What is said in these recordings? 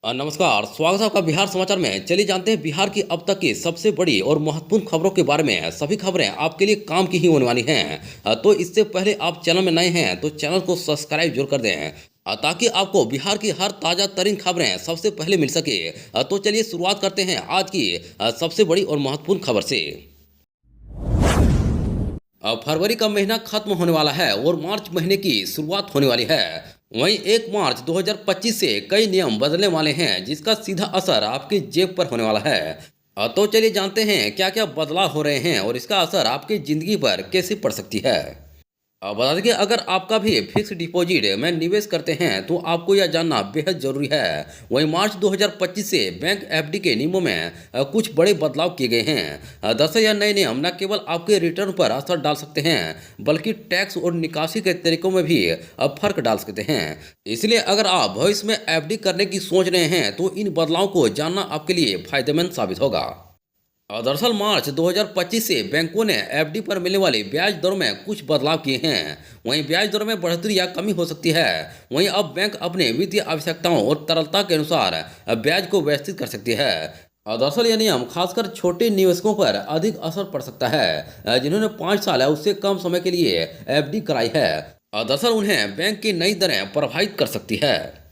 नमस्कार, स्वागत है आपका बिहार समाचार में। चलिए जानते हैं बिहार की अब तक की सबसे बड़ी और महत्वपूर्ण खबरों के बारे में। सभी खबरें आपके लिए काम की ही होने वाली हैं। तो इससे पहले आप चैनल में नए हैं तो चैनल को सब्सक्राइब जरूर कर दें, ताकि आपको बिहार की हर ताज़ा तरीन खबरें सबसे पहले मिल सके। तो चलिए शुरुआत करते हैं आज की सबसे बड़ी और महत्वपूर्ण खबर से। अब फरवरी का महीना खत्म होने वाला है और मार्च महीने की शुरुआत होने वाली है। वहीं 1 मार्च 2025 से कई नियम बदलने वाले हैं, जिसका सीधा असर आपकी जेब पर होने वाला है। तो चलिए जानते हैं क्या क्या बदलाव हो रहे हैं और इसका असर आपकी ज़िंदगी पर कैसे पड़ सकती है। बता दें कि अगर आपका भी फिक्स डिपॉजिट में निवेश करते हैं तो आपको यह जानना बेहद जरूरी है। वहीं मार्च 2025 से बैंक एफडी के नियमों में कुछ बड़े बदलाव किए गए हैं। दरअसल यह नए नियम न केवल आपके रिटर्न पर असर डाल सकते हैं, बल्कि टैक्स और निकासी के तरीकों में भी फर्क डाल सकते हैं। इसलिए अगर आप भविष्य में एफडी करने की सोच रहे हैं तो इन बदलावों को जानना आपके लिए फायदेमंद साबित होगा। दरअसल मार्च 2025 से बैंकों ने एफडी पर मिलने वाली ब्याज दरों में कुछ बदलाव किए हैं। वहीं ब्याज दरों में बढ़ोतरी या कमी हो सकती है। वहीं अब बैंक अपने वित्तीय आवश्यकताओं और तरलता के अनुसार ब्याज को व्यवस्थित कर सकती है। दरअसल यह नियम खासकर छोटे निवेशकों पर अधिक असर पड़ सकता है, जिन्होंने 5 साल या उससे कम समय के लिए एफडी कराई है। दरअसल उन्हें बैंक की नई दरें प्रभावित कर सकती है।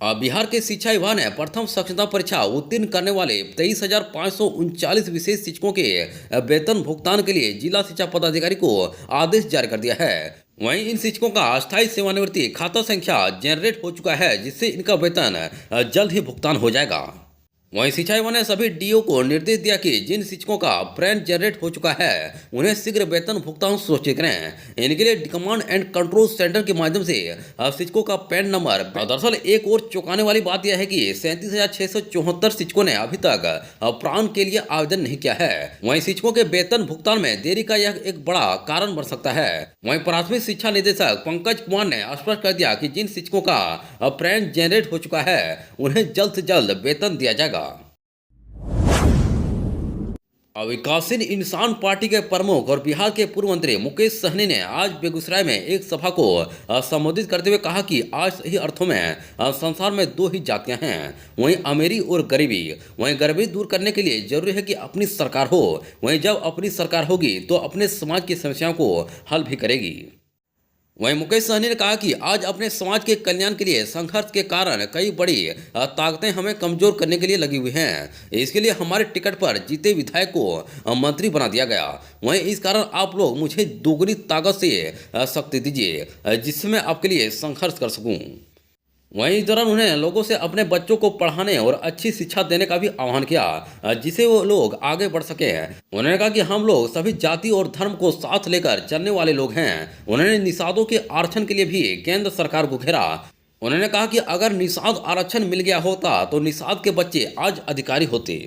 बिहार के शिक्षा विभाग ने प्रथम साक्षरता परीक्षा उत्तीर्ण करने वाले 23,539 विशेष शिक्षकों के वेतन भुगतान के लिए जिला शिक्षा पदाधिकारी को आदेश जारी कर दिया है। वहीं इन शिक्षकों का अस्थायी सेवानिवृत्ति खाता संख्या जनरेट हो चुका है, जिससे इनका वेतन जल्द ही भुगतान हो जाएगा। वहीं शिक्षा विभाग ने सभी डीओ को निर्देश दिया कि जिन शिक्षकों का पैन जनरेट हो चुका है उन्हें शीघ्र वेतन भुगतान सुनिश्चित करें। इनके लिए कमांड एंड कंट्रोल सेंटर के माध्यम से शिक्षकों का पैन नंबर। दरअसल एक और चौंकाने वाली बात यह है कि 37,674 शिक्षकों ने अभी तक प्राण के लिए आवेदन नहीं किया है। वहीं शिक्षकों के वेतन भुगतान में देरी का यह एक बड़ा कारण बन सकता है। वहीं प्राथमिक शिक्षा निदेशक पंकज कुमार ने स्पष्ट कर दिया कि जिन शिक्षकों का पैन जनरेट हो चुका है उन्हें जल्द से जल्द वेतन दिया जाएगा। विकासशील इंसान पार्टी के प्रमुख और बिहार के पूर्व मंत्री मुकेश सहनी ने आज बेगूसराय में एक सभा को संबोधित करते हुए कहा कि आज सही अर्थों में संसार में 2 ही जातियां हैं, वहीं अमीरी और गरीबी। वहीं गरीबी दूर करने के लिए जरूरी है कि अपनी सरकार हो। वहीं जब अपनी सरकार होगी तो अपने समाज की समस्याओं को हल भी करेगी। वहीं मुकेश सहनी ने कहा कि आज अपने समाज के कल्याण के लिए संघर्ष के कारण कई बड़ी ताकतें हमें कमजोर करने के लिए लगी हुई हैं। इसके लिए हमारे टिकट पर जीते विधायक को मंत्री बना दिया गया। वहीं इस कारण आप लोग मुझे दोगुनी ताकत से शक्ति दीजिए, जिससे मैं आपके लिए संघर्ष कर सकूं। वहीं इस दौरान उन्हें लोगों से अपने बच्चों को पढ़ाने और अच्छी शिक्षा देने का भी आह्वान किया, जिससे वो लोग आगे बढ़ सके। उन्होंने कहा कि हम लोग सभी जाति और धर्म को साथ लेकर चलने वाले लोग हैं। उन्होंने निषादों के आरक्षण के लिए भी केंद्र सरकार को घेरा। उन्होंने कहा कि अगर निषाद आरक्षण मिल गया होता तो निषाद के बच्चे आज अधिकारी होते।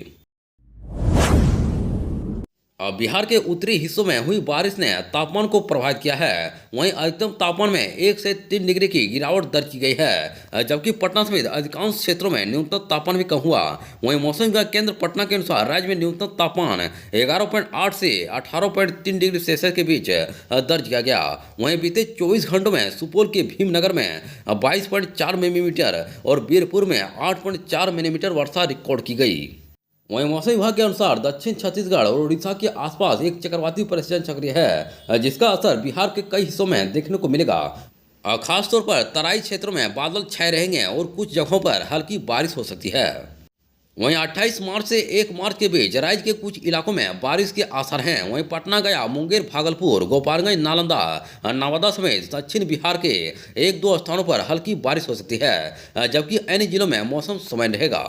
बिहार के उत्तरी हिस्सों में हुई बारिश ने तापमान को प्रभावित किया है। वहीं अधिकतम तापमान में 1 से 3 डिग्री की गिरावट दर्ज की गई है, जबकि पटना समेत अधिकांश क्षेत्रों में न्यूनतम तापमान भी कम हुआ। वहीं मौसम विभाग केंद्र पटना के अनुसार राज्य में न्यूनतम तापमान 11.8 से 18.3 डिग्री सेल्सियस के बीच दर्ज किया गया। वहीं बीते 24 घंटों में सुपौल के भीमनगर में 22.4 मिलीमीटर और बीरपुर में 8.4 मिलीमीटर वर्षा रिकॉर्ड की गई। वहीं मौसम विभाग के अनुसार दक्षिण छत्तीसगढ़ और उड़ीसा के आसपास एक चक्रवाती परिस्थिति सक्रिय है, जिसका असर बिहार के कई हिस्सों में देखने को मिलेगा। खासतौर पर तराई क्षेत्रों में बादल छाए रहेंगे और कुछ जगहों पर हल्की बारिश हो सकती है। वहीं 28 मार्च से 1 मार्च के बीच राज्य के कुछ इलाकों में बारिश के आसार हैं। वहीं पटना, गया, मुंगेर, भागलपुर, गोपालगंज, नालंदा, नवादा समेत दक्षिण बिहार के 1-2 स्थानों पर हल्की बारिश हो सकती है, जबकि अन्य जिलों में मौसम सामान्य रहेगा।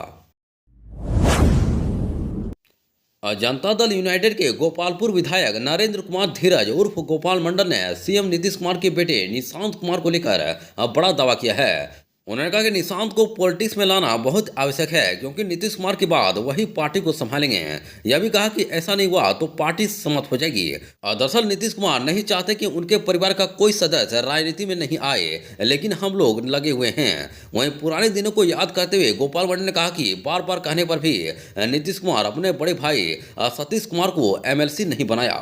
जनता दल यूनाइटेड के गोपालपुर विधायक नरेंद्र कुमार धीरज उर्फ गोपाल मंडल ने सीएम नीतीश कुमार के बेटे निशांत कुमार को लेकर बड़ा दावा किया है। उन्होंने कहा कि निशांत को पॉलिटिक्स में लाना बहुत आवश्यक है, क्योंकि नीतीश कुमार के बाद वही पार्टी को संभालेंगे। यह भी कहा कि ऐसा नहीं हुआ तो पार्टी समाप्त हो जाएगी। दरअसल नीतीश कुमार नहीं चाहते कि उनके परिवार का कोई सदस्य राजनीति में नहीं आए, लेकिन हम लोग लगे हुए हैं। वहीं पुराने दिनों को याद करते हुए गोपाल मंडल ने कहा कि बार बार कहने पर भी नीतीश कुमार अपने बड़े भाई सतीश कुमार को एमएलसी नहीं बनाया।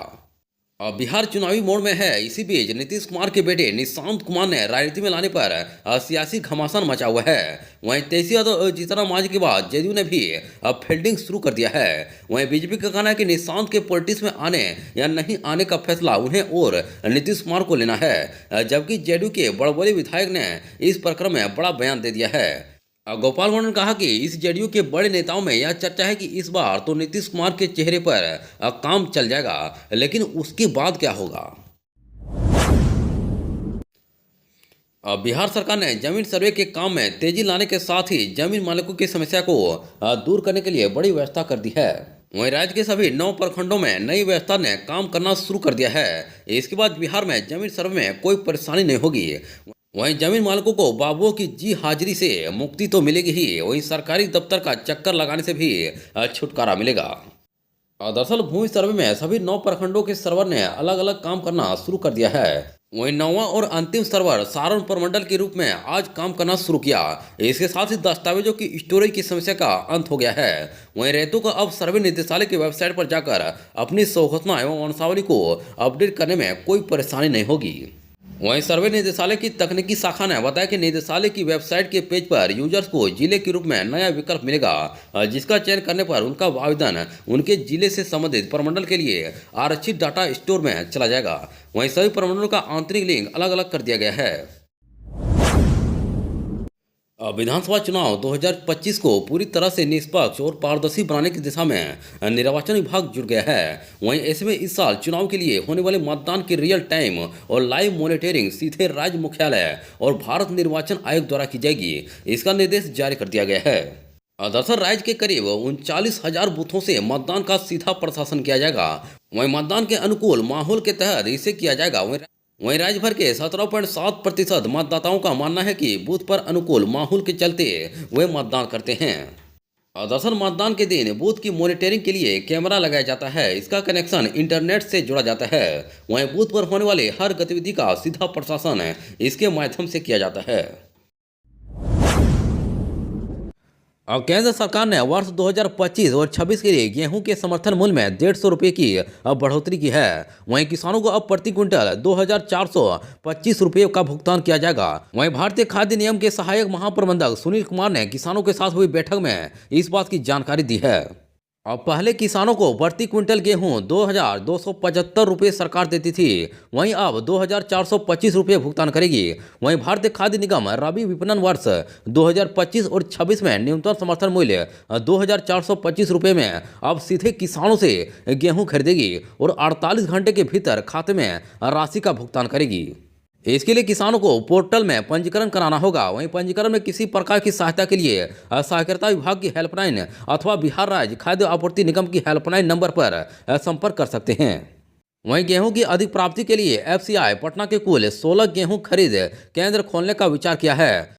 बिहार चुनावी मोड़ में है। इसी बीच नीतीश कुमार के बेटे निशांत कुमार ने राजनीति में लाने पर सियासी घमासान मचा हुआ है। वहीं तेजी यादव जीतन मांझी के बाद जदयू ने भी अब फील्डिंग शुरू कर दिया है। वहीं बीजेपी का कहना है कि निशांत के पॉलिटिक्स में आने या नहीं आने का फैसला उन्हें और नीतीश कुमार को लेना है, जबकि जदयू के बड़बड़े विधायक ने इस प्रकरण में बड़ा बयान दे दिया है। गोपाल गौड़ ने कहा कि इस जदयू के बड़े नेताओं में यह चर्चा है कि इस बार तो नीतीश कुमार के चेहरे पर काम चल जाएगा, लेकिन उसके बाद क्या होगा। बिहार सरकार ने जमीन सर्वे के काम में तेजी लाने के साथ ही जमीन मालिकों की समस्या को दूर करने के लिए बड़ी व्यवस्था कर दी है। वहीं राज्य के सभी 9 प्रखंडों में नई व्यवस्था ने काम करना शुरू कर दिया है। इसके बाद बिहार में जमीन सर्वे में कोई परेशानी नहीं होगी। वहीं जमीन मालिकों को बाबुओं की जी हाजिरी से मुक्ति तो मिलेगी ही, वहीं सरकारी दफ्तर का चक्कर लगाने से भी छुटकारा मिलेगा। दरअसल भूमि सर्वे में सभी 9 प्रखंडों के सर्वर ने अलग अलग काम करना शुरू कर दिया है। वहीं 9वां और अंतिम सर्वर सारण प्रमंडल के रूप में आज काम करना शुरू किया। इसके साथ ही दस्तावेजों की स्टोरेज की समस्या का अंत हो गया है। वहीं रेतों को अब सर्वे निदेशालय की वेबसाइट पर जाकर अपनी सौघोषणा एवं वंशावली को अपडेट करने में कोई परेशानी नहीं होगी। वहीं सर्वे निदेशालय की तकनीकी शाखा ने बताया कि निदेशालय की वेबसाइट के पेज पर यूजर्स को जिले के रूप में नया विकल्प मिलेगा, जिसका चयन करने पर उनका आवेदन उनके जिले से संबंधित प्रमंडल के लिए आरक्षित डाटा स्टोर में चला जाएगा। वहीं सभी प्रमंडलों का आंतरिक लिंक अलग अलग कर दिया गया है। विधानसभा चुनाव 2025 को पूरी तरह से निष्पक्ष और पारदर्शी बनाने की दिशा में निर्वाचन विभाग जुट गया है। वहीं ऐसे में इस साल चुनाव के लिए होने वाले मतदान की रियल टाइम और लाइव मॉनिटरिंग सीधे राज्य मुख्यालय और भारत निर्वाचन आयोग द्वारा की जाएगी। इसका निर्देश जारी कर दिया गया है। दरअसल राज्य के करीब 39,000 बूथों से मतदान का सीधा प्रशासन किया जाएगा। वहीं मतदान के अनुकूल माहौल के तहत इसे किया जाएगा। वहीं राज्य भर के 17.7% मतदाताओं का मानना है कि बूथ पर अनुकूल माहौल के चलते वे मतदान करते हैं। दरअसल मतदान के दिन बूथ की मॉनिटरिंग के लिए कैमरा लगाया जाता है। इसका कनेक्शन इंटरनेट से जोड़ा जाता है। वहीं बूथ पर होने वाले हर गतिविधि का सीधा प्रशासन इसके माध्यम से किया जाता है। और केंद्र सरकार ने वर्ष 2025 और 26 के लिए गेहूं के समर्थन मूल्य में 150 रुपये की बढ़ोतरी की है। वहीं किसानों को अब प्रति क्विंटल 2,425 रुपये का भुगतान किया जाएगा। वहीं भारतीय खाद्य निगम के सहायक महाप्रबंधक सुनील कुमार ने किसानों के साथ हुई बैठक में इस बात की जानकारी दी है। अब पहले किसानों को प्रति क्विंटल गेहूं 2,275 रुपये सरकार देती थी, वहीं अब 2,425 रुपये भुगतान करेगी। वहीं भारतीय खाद्य निगम रबी विपणन वर्ष 2025 और 26 में न्यूनतम समर्थन मूल्य 2,425 रुपये में अब सीधे किसानों से गेहूं खरीदेगी और 48 घंटे के भीतर खाते में राशि का भुगतान करेगी। इसके लिए किसानों को पोर्टल में पंजीकरण कराना होगा। वहीं पंजीकरण में किसी प्रकार की सहायता के लिए सहकारिता विभाग की हेल्पलाइन अथवा बिहार राज्य खाद्य आपूर्ति निगम की हेल्पलाइन नंबर पर संपर्क कर सकते हैं। वहीं गेहूं की अधिक प्राप्ति के लिए एफसीआई पटना के कुल 16 गेहूं खरीद केंद्र खोलने का विचार किया है।